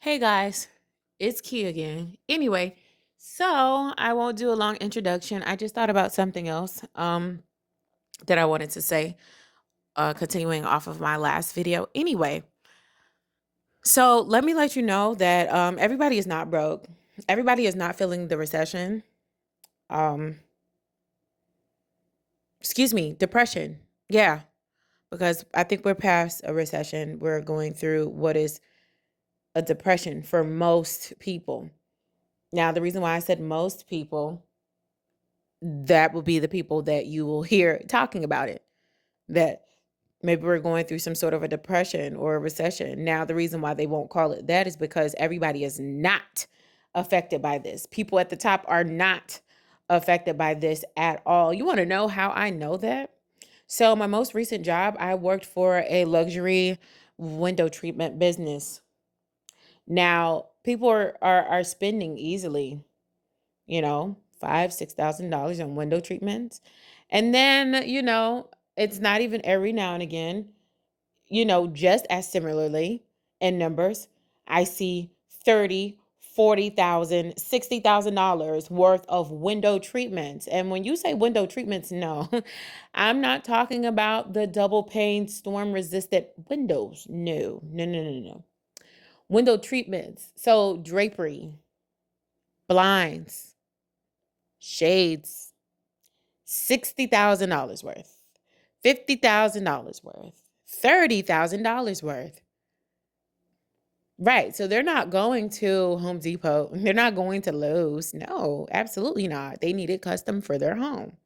Hey guys, it's Key again. Anyway, so I won't do a long introduction. I just thought about something else that I wanted to say, continuing off of my last video. Anyway, so let me let you know that everybody is not broke. Everybody is not feeling the recession. Um, excuse me, depression. Yeah, because I think we're past a recession. We're going through what is a depression for most people. Now, the reason why I said most people, that will be the people that you will hear talking about it, that maybe we're going through some sort of a depression or a recession. Now, the reason why they won't call it that is because everybody is not affected by this. People at the top are not affected by this at all. You want to know how I know that? So, my most recent job, I worked for a luxury window treatment business. Now, people are spending easily, five, $6,000 on window treatments. And then, it's not even every now and again, just as similarly in numbers, I see 30, 40,000, $60,000 worth of window treatments. And when you say window treatments, no, I'm not talking about the double pane storm resistant windows. No, no, no, no, no. Window treatments. So drapery, blinds, shades, $60,000 worth, $50,000 worth, $30,000 worth. Right. So they're not going to Home Depot. They're not going to Lowe's. No, absolutely not. They need it custom for their home,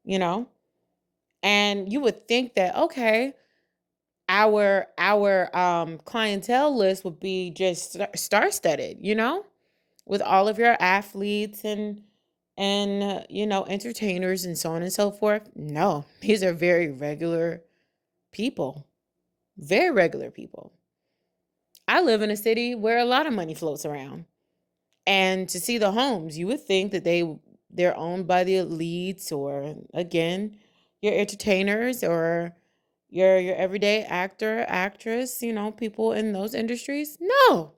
you know? And you would think that, okay, our clientele list would be just star-studded, with all of your athletes and entertainers and so on and so forth. No, these are very regular people. Very regular people. I live in a city where a lot of money floats around. And to see the homes, you would think that they're owned by the elites, or again, your entertainers, or your everyday actor, actress, people in those industries. No.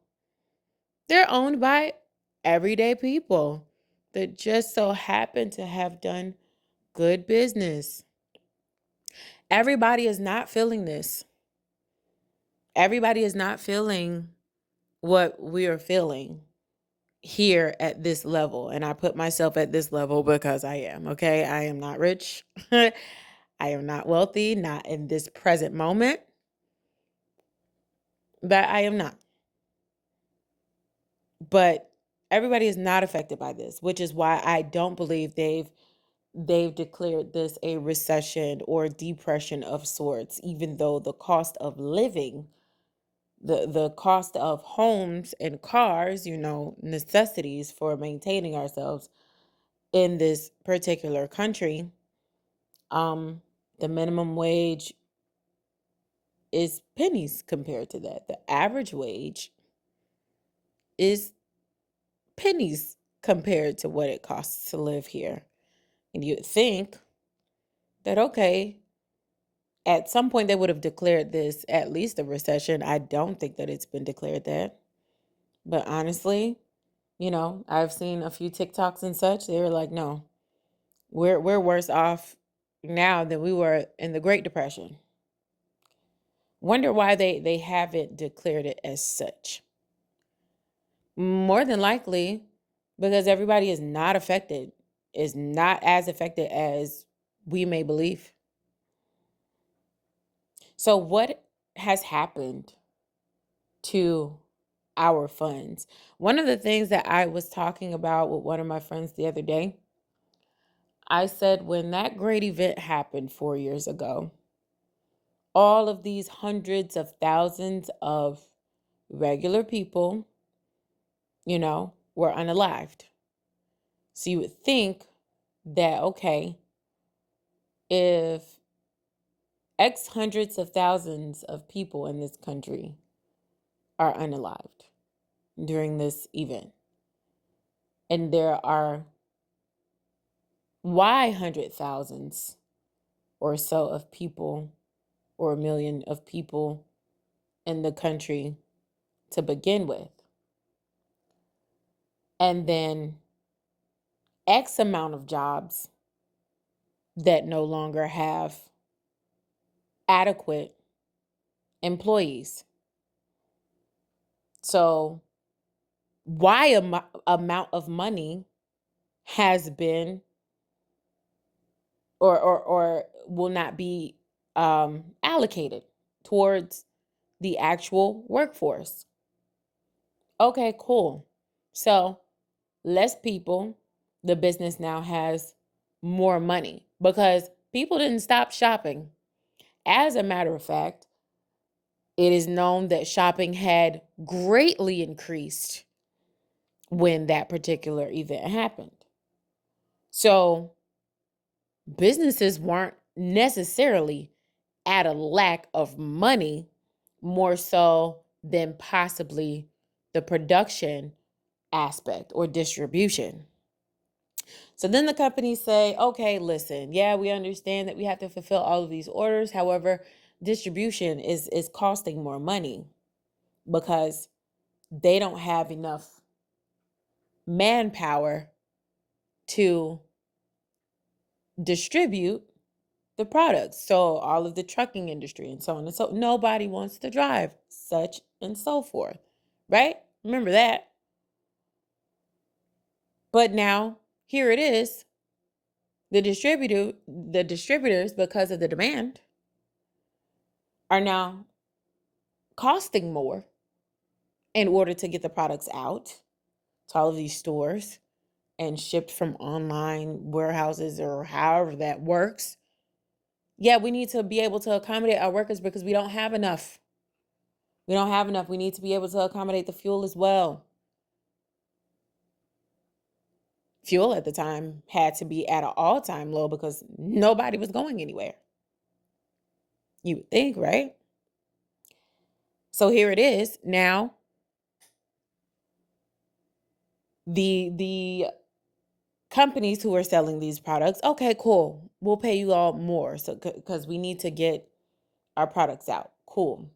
They're owned by everyday people that just so happen to have done good business. Everybody is not feeling this. Everybody is not feeling what we are feeling here at this level. And I put myself at this level because I am, okay? I am not rich. I am not wealthy, not in this present moment, but I am not. But everybody is not affected by this, which is why I don't believe they've declared this a recession or depression of sorts, even though the cost of living, the cost of homes and cars, necessities for maintaining ourselves in this particular country, um, the minimum wage is pennies compared to that. The average wage is pennies compared to what it costs to live here. And you'd think that, okay, at some point they would have declared this at least a recession. I don't think that it's been declared that. But honestly, I've seen a few TikToks and such. They were like, no, we're worse off now than we were in the Great Depression. Wonder why they haven't declared it as such. More than likely because everybody is not affected, is not as affected as we may believe. So what has happened to our funds? One of the things that I was talking about with one of my friends the other day, I said when that great event happened 4 years ago, all of these hundreds of thousands of regular people, were unalived. So you would think that, okay, if X hundreds of thousands of people in this country are unalived during this event, and there are Y hundred thousands or so of people, or a million of people in the country to begin with. And then X amount of jobs that no longer have adequate employees. So Y amount of money has been or will not be allocated towards the actual workforce. Okay, cool. So less people, the business now has more money because people didn't stop shopping. As a matter of fact, it is known that shopping had greatly increased when that particular event happened. So businesses weren't necessarily at a lack of money, more so than possibly the production aspect or distribution. So then the companies say, okay, listen, yeah, we understand that we have to fulfill all of these orders. However, distribution is costing more money because they don't have enough manpower to distribute the products. So all of the trucking industry and so on and so nobody wants to drive, such and so forth. Right? Remember that. But now here it is. The distributors, because of the demand, are now costing more in order to get the products out to all of these stores and shipped from online warehouses or however that works. Yeah, we need to be able to accommodate our workers because we don't have enough. We don't have enough. We need to be able to accommodate the fuel as well. Fuel at the time had to be at an all-time low because nobody was going anywhere. You would think, right? So here it is. Now, the companies who are selling these products, okay, cool. We'll pay you all more so because we need to get our products out. Cool.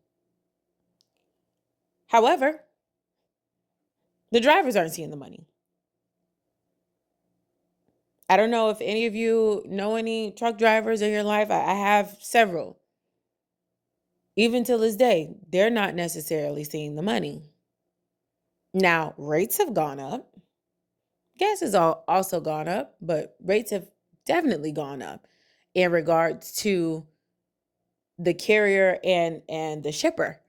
However, the drivers aren't seeing the money. I don't know if any of you know any truck drivers in your life. I have several. Even till this day, they're not necessarily seeing the money. Now, rates have gone up. Gas has also gone up, but rates have definitely gone up in regards to the carrier and the shipper.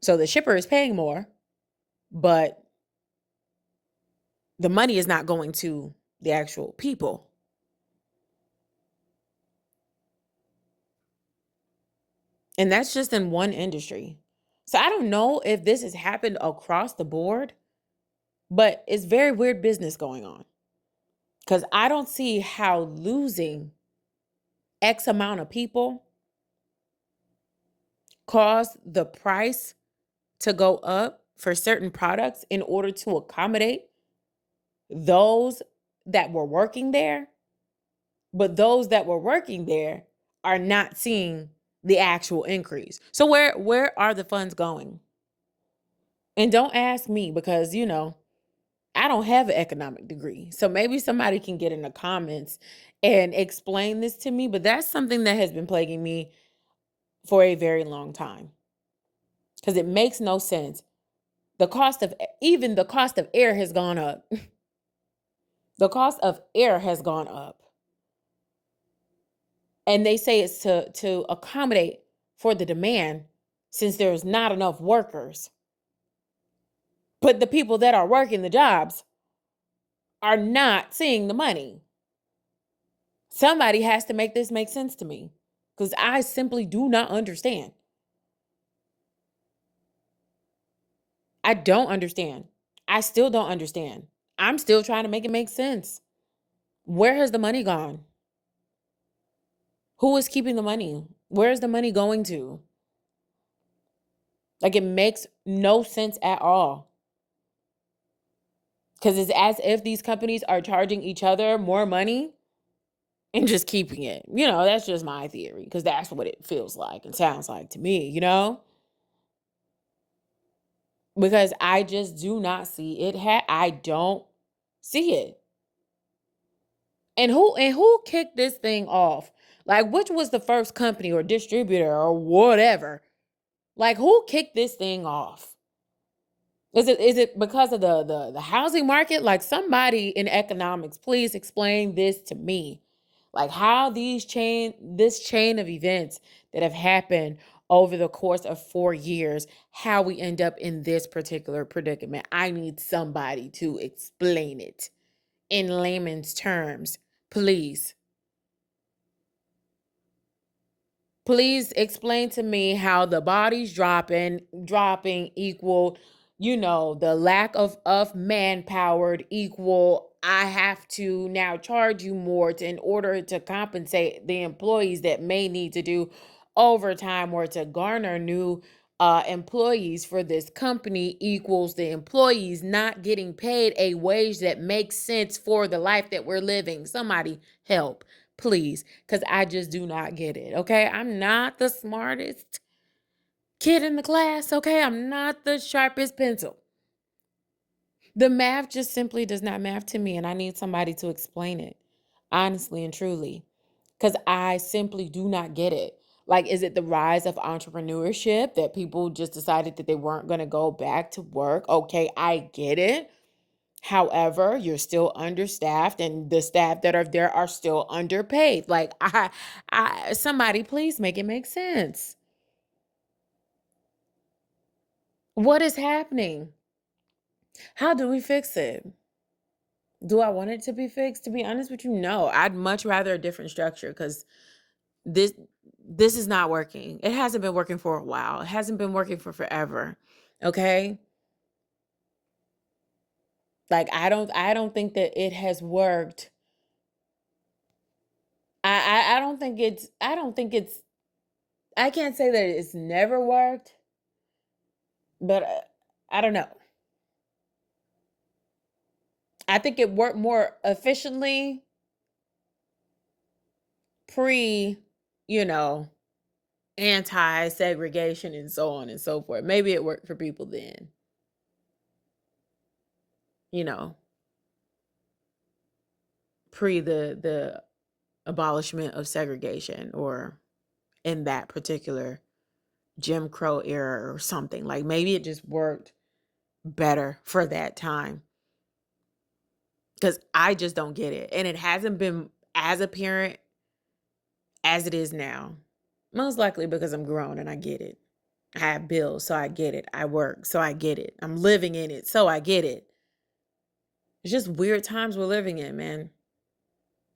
So the shipper is paying more, but the money is not going to the actual people. And that's just in one industry. So I don't know if this has happened across the board, but it's very weird business going on. Because I don't see how losing X amount of people caused the price to go up for certain products in order to accommodate those that were working there. But those that were working there are not seeing the actual increase. So where are the funds going? And don't ask me because, I don't have an economic degree. So maybe somebody can get in the comments and explain this to me, but that's something that has been plaguing me for a very long time. Because it makes no sense. Even the cost of air has gone up. The cost of air has gone up. And they say it's to accommodate for the demand since there's not enough workers. But the people that are working the jobs are not seeing the money. Somebody has to make this make sense to me because I simply do not understand. I don't understand. I still don't understand. I'm still trying to make it make sense. Where has the money gone? Who is keeping the money? Where is the money going to? Like, it makes no sense at all. Because it's as if these companies are charging each other more money and just keeping it. That's just my theory because that's what it feels like and sounds like to me. because I just do not see it. I don't see it. And who kicked this thing off? Like, which was the first company or distributor or whatever? Like, who kicked this thing off? Is it because of the housing market? Like, somebody in economics, please explain this to me. Like, how this chain of events that have happened over the course of 4 years, how we end up in this particular predicament. I need somebody to explain it in layman's terms, please. Please explain to me how the body's dropping equal, the lack of manpower equal. I have to now charge you more in order to compensate the employees that may need to do overtime or to garner new employees for this company equals the employees not getting paid a wage that makes sense for the life that we're living. Somebody help, please, because I just do not get it. Okay. I'm not the smartest kid in the class. Okay. I'm not the sharpest pencil. The math just simply does not math to me, and I need somebody to explain it honestly and truly because I simply do not get it. Like, is it the rise of entrepreneurship that people just decided that they weren't going to go back to work? Okay, I get it. However, you're still understaffed, and the staff that are there are still underpaid. Like, somebody please make it make sense. What is happening? How do we fix it? Do I want it to be fixed? To be honest with you, no. I'd much rather a different structure because this this is not working. It hasn't been working for a while. It hasn't been working for forever. Okay? Like, I don't think that it has worked. I don't think it's I can't say that it's never worked, but I don't know. I think it worked more efficiently pre, you know, anti-segregation and so on and so forth. Maybe it worked for people then, you know, pre the abolishment of segregation or in that particular Jim Crow era or something. Like, maybe it just worked better for that time because I just don't get it. And it hasn't been as apparent as it is now. Most likely because I'm grown and I get it. I have bills, so I get it. I work, so I get it. I'm living in it, so I get it. It's just weird times we're living in, man.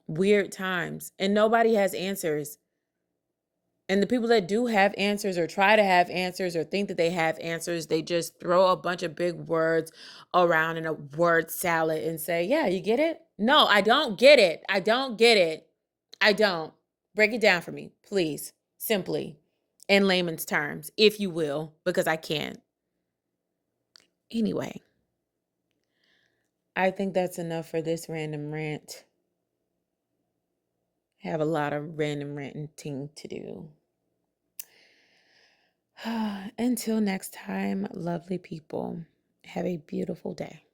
Weird times. And nobody has answers. And the people that do have answers or try to have answers or think that they have answers, they just throw a bunch of big words around in a word salad and say, yeah, you get it? No, I don't get it. I don't get it. I don't. Break it down for me, please. Simply, in layman's terms, if you will, because I can't. Anyway, I think that's enough for this random rant. I have a lot of random ranting to do. Until next time, lovely people, have a beautiful day.